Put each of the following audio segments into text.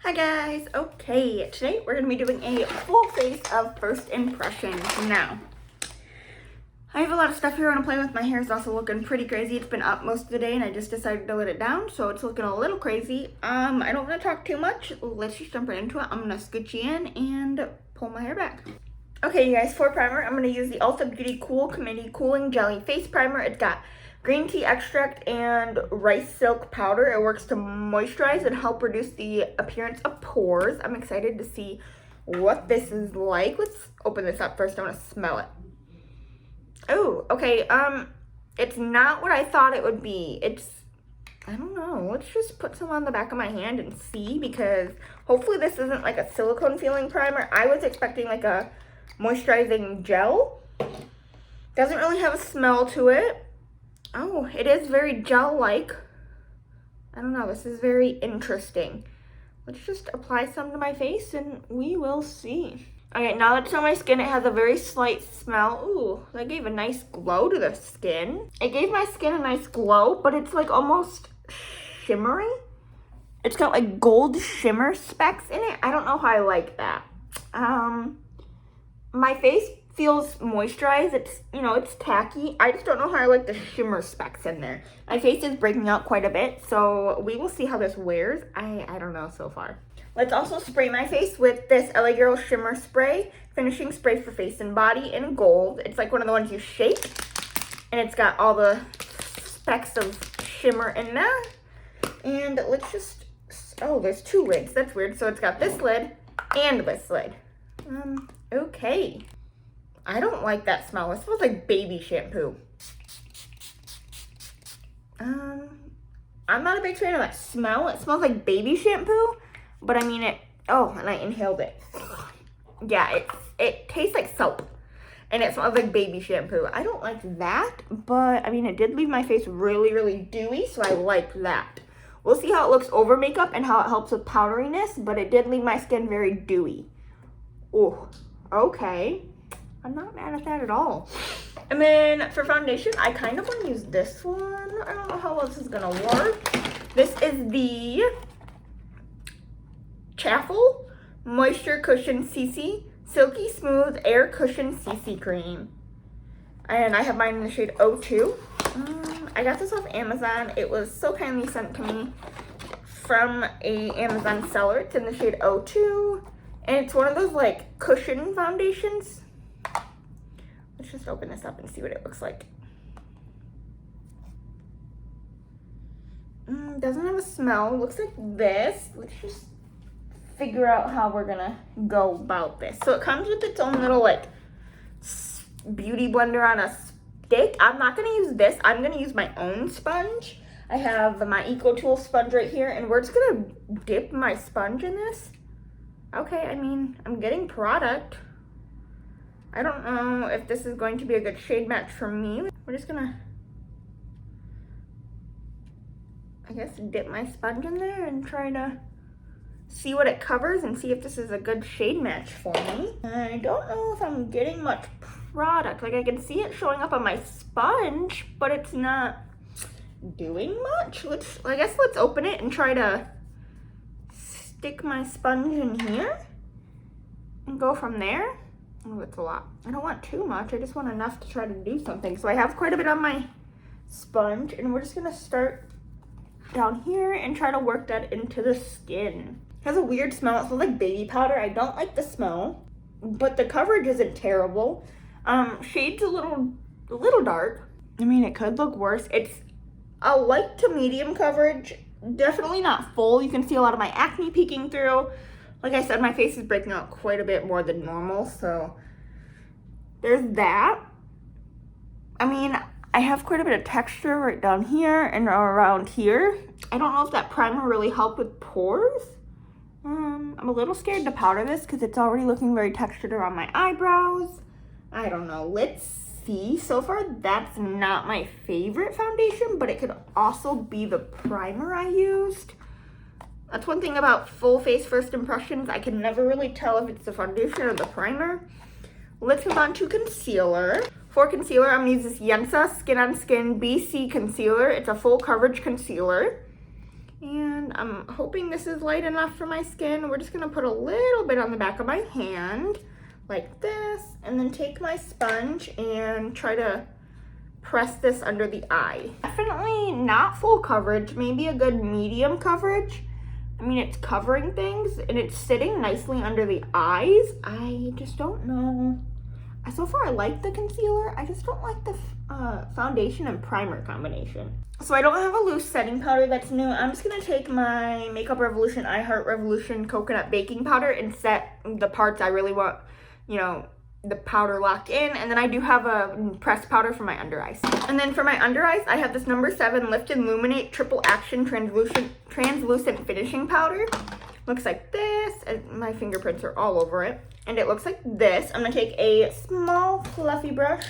Hi guys, okay, today we're going to be doing a full face of first impressions. Now, I have a lot of stuff here I want to play with. My hair is also looking pretty crazy. It's been up most of the day and I just decided to let it down, so it's looking a little crazy. I don't want to talk too much. Let's just jump right into it. I'm going to scooch you in and pull my hair back. Okay, you guys, for primer, I'm going to use the Ulta Beauty Cool Committee Cooling Jelly Face Primer. It's got green tea extract and rice silk powder. It works to moisturize and help reduce the appearance of pores. I'm excited to see what this is like. Let's open this up first. I want to smell it. Oh, okay. It's not what I thought it would be. I don't know. Let's just put some on the back of my hand and see, because hopefully this isn't like a silicone feeling primer. I was expecting like a moisturizing gel. Doesn't really have a smell to it. Oh, it is very gel-like. I don't know, this is very interesting. Let's just apply some to my face and we will see. Okay, now that it's on my skin, it has a very slight smell. Ooh, that gave a nice glow to the skin. It gave my skin a nice glow, but it's like almost shimmery. It's got like gold shimmer specks in it. I don't know how I like that. My face feels moisturized. It's, it's tacky. I just don't know how I like the shimmer specks in there. My face is breaking out quite a bit, so we will see how this wears. I don't know so far. Let's also spray my face with this LA Girl Shimmer Spray, finishing spray for face and body in gold. It's like one of the ones you shake, and it's got all the specks of shimmer in there. And let's just, oh, there's two lids. That's weird. So it's got this lid and this lid. Okay. I don't like that smell. It smells like baby shampoo. I'm not a big fan of that smell. It smells like baby shampoo, but I mean and I inhaled it. Yeah, it tastes like soap, and it smells like baby shampoo. I don't like that, but I mean, it did leave my face really, really dewy, so I like that. We'll see how it looks over makeup and how it helps with powderiness, but it did leave my skin very dewy. Oh, okay. I'm not mad at that at all. And then for foundation, I kind of want to use this one. I don't know how well this is going to work. This is the Chaffle Moisture Cushion CC Silky Smooth Air Cushion CC Cream. And I have mine in the shade 02. I got this off Amazon. It was so kindly sent to me from a Amazon seller. It's in the shade 02. And it's one of those like cushion foundations. Let's just open this up and see what it looks like. Doesn't have a smell. Looks like this. Let's just figure out how we're gonna go about this. So it comes with its own little like beauty blender on a stick. I'm not gonna use this. I'm gonna use my own sponge. I have my EcoTool sponge right here, and we're just gonna dip my sponge in this. Okay, I mean, I'm getting product. I don't know if this is going to be a good shade match for me. We're just gonna, I guess, dip my sponge in there and try to see what it covers and see if this is a good shade match for me. I don't know if I'm getting much product. Like, I can see it showing up on my sponge, but it's not doing much. I guess let's open it and try to stick my sponge in here and go from there. Oh, it's a lot. I don't want too much. I just want enough to try to do something. So I have quite a bit on my sponge, and we're just gonna start down here and try to work that into the skin. It has a weird smell. It smells like baby powder. I don't like the smell, but the coverage isn't terrible. Shade's a little dark. I mean, it could look worse. It's a light to medium coverage. Definitely not full. You can see a lot of my acne peeking through. Like I said, my face is breaking out quite a bit more than normal, so there's that. I mean, I have quite a bit of texture right down here and around here. I don't know if that primer really helped with pores. I'm a little scared to powder this because it's already looking very textured around my eyebrows. I don't know. Let's see. So far, that's not my favorite foundation, but it could also be the primer I used. That's one thing about full face first impressions. I can never really tell if it's the foundation or the primer. Let's move on to concealer. For concealer, I'm going to use this Yensa Skin on Skin BC Concealer. It's a full coverage concealer. And I'm hoping this is light enough for my skin. We're just gonna put a little bit on the back of my hand, like this, and then take my sponge and try to press this under the eye. Definitely not full coverage, maybe a good medium coverage. I mean, it's covering things and it's sitting nicely under the eyes. I just don't know. So far, I like the concealer. I just don't like the foundation and primer combination. So I don't have a loose setting powder that's new. I'm just gonna take my Makeup Revolution I Heart Revolution Coconut Baking Powder and set the parts I really want, you know, the powder locked in. And then I do have a pressed powder for my under eyes. And then for my under eyes, I have this number 7 Lift and Illuminate Triple Action Translucent Finishing Powder. Looks like this, and my fingerprints are all over it. And it looks like this. I'm gonna take a small fluffy brush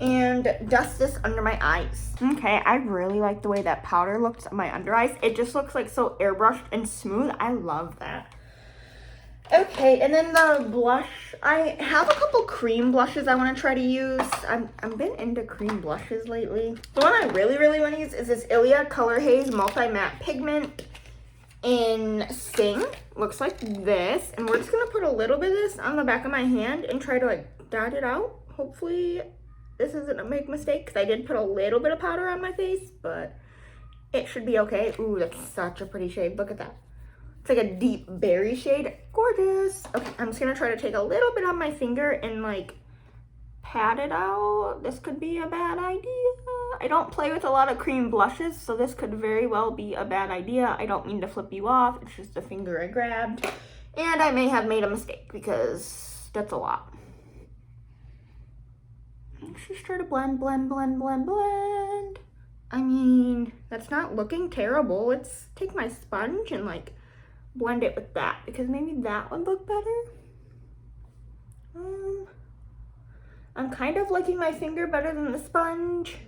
and dust this under my eyes. Okay, I really like the way that powder looks on my under eyes. It just looks like so airbrushed and smooth. I love that. Okay, and then the blush. I have a couple cream blushes I want to try to use. I've been into cream blushes lately. The one I really want to use is this Ilia Color Haze Multi Matte Pigment in Sing. Looks like this. And we're just going to put a little bit of this on the back of my hand and try to like dot it out. Hopefully this isn't a big mistake because I did put a little bit of powder on my face, but it should be okay. Ooh, that's such a pretty shade. Look at that. It's like a deep berry shade. Gorgeous. Okay, I'm just going to try to take a little bit on my finger and like pat it out. This could be a bad idea. I don't play with a lot of cream blushes, so this could very well be a bad idea. I don't mean to flip you off. It's just a finger I grabbed. And I may have made a mistake because that's a lot. Let's just try to blend. I mean, that's not looking terrible. Let's take my sponge and like blend it with that because maybe that would look better. I'm kind of liking my finger better than the sponge.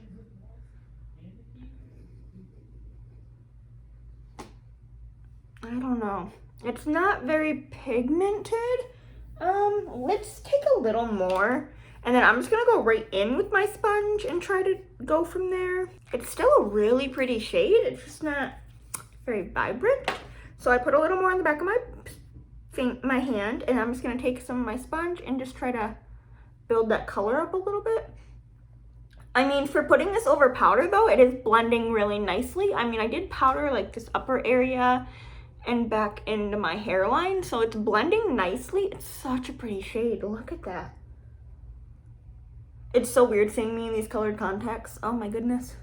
I don't know. It's not very pigmented. Let's take a little more. And then I'm just gonna go right in with my sponge and try to go from there. It's still a really pretty shade. It's just not very vibrant. So I put a little more on the back of my hand, and I'm just gonna take some of my sponge and just try to build that color up a little bit. I mean, for putting this over powder though, it is blending really nicely. I mean, I did powder like this upper area and back into my hairline, so it's blending nicely. It's such a pretty shade. Look at that. It's so weird seeing me in these colored contacts. Oh my goodness.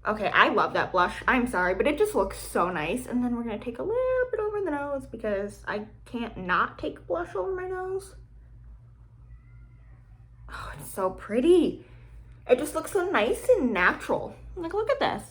Okay, I love that blush. I'm sorry, but it just looks so nice. And then we're gonna take a little bit over the nose because I can't not take blush over my nose. Oh, it's so pretty. It just looks so nice and natural. Like, look at this.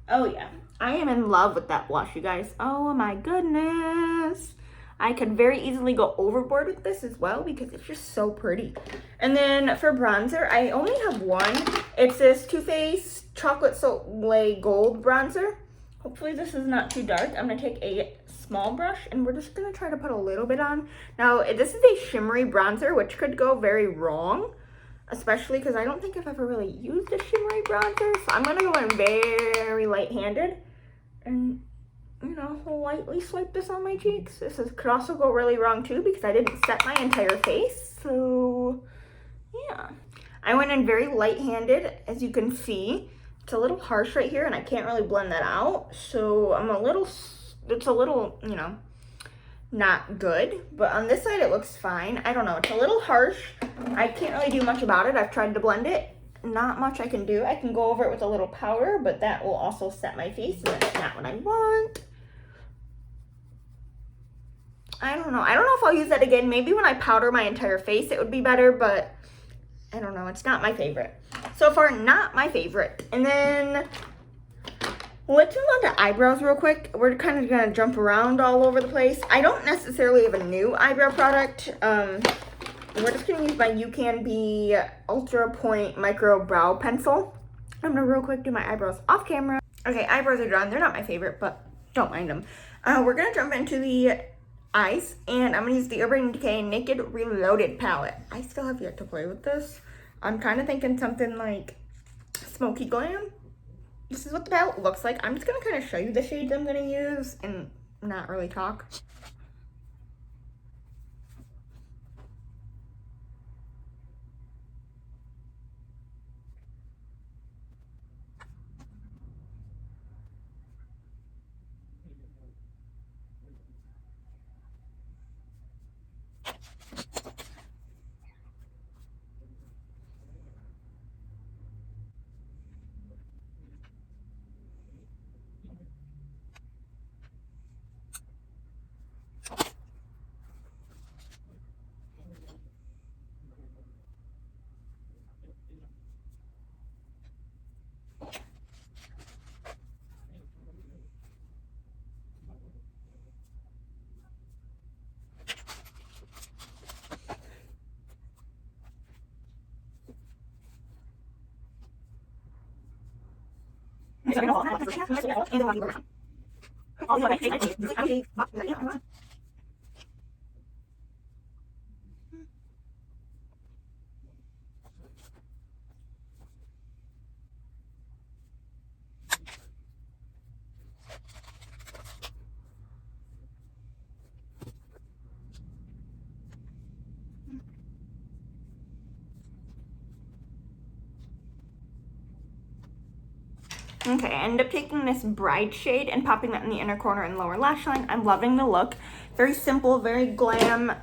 Oh yeah, I am in love with that blush, you guys. Oh my goodness. I could very easily go overboard with this as well because it's just so pretty. And then for bronzer, I only have one. It's this Too Faced Chocolate Soleil Gold bronzer. Hopefully this is not too dark. I'm gonna take a small brush and we're just gonna try to put a little bit on. Now, this is a shimmery bronzer, which could go very wrong, especially because I don't think I've ever really used a shimmery bronzer. So I'm gonna go in very light-handed and, you know, lightly swipe this on my cheeks. Could also go really wrong too because I didn't set my entire face. So yeah, I went in very light-handed, as you can see. It's a little harsh right here and I can't really blend that out. So it's a little, you know, not good. But on this side it looks fine. I don't know, it's a little harsh. I can't really do much about it. I've tried to blend it. Not much I can do. I can go over it with a little powder, but that will also set my face and that's not what I want. I don't know if I'll use that again. Maybe when I powder my entire face it would be better, but I don't know. It's not my favorite. So far, not my favorite. And then let's move on to eyebrows real quick. We're kind of gonna jump around all over the place. I don't necessarily have a new eyebrow product. We're just gonna use my You Can Be Ultra Point Micro Brow Pencil. I'm gonna real quick do my eyebrows off camera. Okay, eyebrows are done. They're not my favorite, but don't mind them. We're gonna jump into the eyes, and I'm gonna use the Urban Decay Naked Reloaded palette. I still have yet to play with this. I'm kind of thinking something like Smoky Glam. this is what the palette looks like. I'm just gonna kind of show you the shades I'm gonna use and not really talk. Okay, I ended up taking this Bride shade and popping that in the inner corner and lower lash line. I'm loving the look. Very simple, very glam,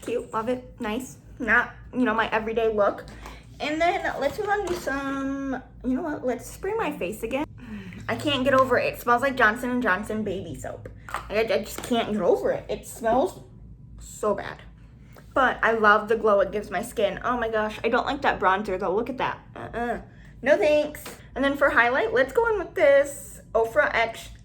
cute, love it, nice. Not, you know, my everyday look. And then let's move on to some, you know what, let's spray my face again. I can't get over it. It smells like Johnson & Johnson baby soap. I just can't get over it. It smells so bad. But I love the glow it gives my skin. Oh my gosh, I don't like that bronzer though. Look at that. No thanks. And then for highlight, let's go in with this Ofra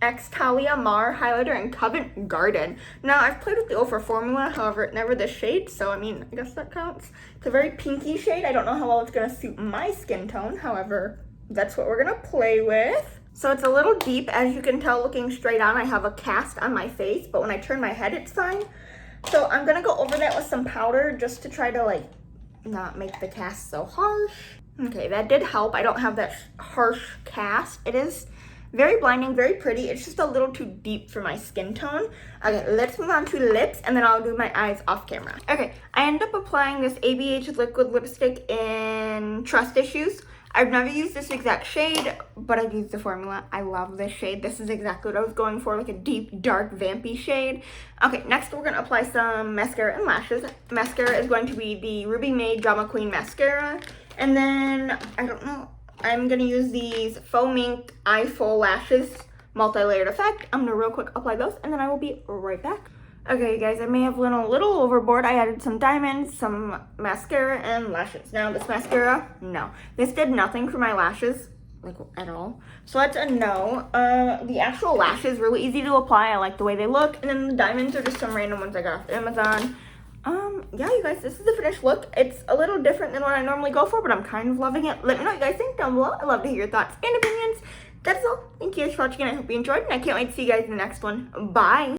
X Talia Mar highlighter in Covent Garden. Now, I've played with the Ofra formula, however, never this shade, so I mean, I guess that counts. It's a very pinky shade. I don't know how well it's gonna suit my skin tone, however, that's what we're gonna play with. So it's a little deep, as you can tell looking straight on. I have a cast on my face, but when I turn my head, it's fine. So I'm gonna go over that with some powder just to try to like not make the cast so harsh. Okay, that did help. I don't have that harsh cast. It is very blinding, very pretty. It's just a little too deep for my skin tone. Okay, let's move on to lips, and then I'll do my eyes off camera. Okay, I ended up applying this ABH liquid lipstick in Trust Issues. I've never used this exact shade, but I've used the formula. I love this shade. This is exactly what I was going for, like a deep, dark, vampy shade. Okay, next we're gonna apply some mascara and lashes. Mascara is going to be the Ruby May Drama Queen Mascara. And then, I don't know, I'm gonna use these Faux Mink Eye Full Lashes Multi-Layered Effect. I'm gonna real quick apply those, and then I will be right back. Okay, guys, I may have went a little overboard. I added some diamonds, some mascara, and lashes. Now, this mascara, no. This did nothing for my lashes, like, at all. So that's a no. The actual lashes, really easy to apply. I like the way they look. And then the diamonds are just some random ones I got off Amazon. Yeah, you guys, this is the finished look. It's a little different than what I normally go for, but I'm kind of loving it. Let me know what you guys think down below. I'd love to hear your thoughts and opinions. That's all. Thank you guys for watching, and I hope you enjoyed, and I can't wait to see you guys in the next one. Bye!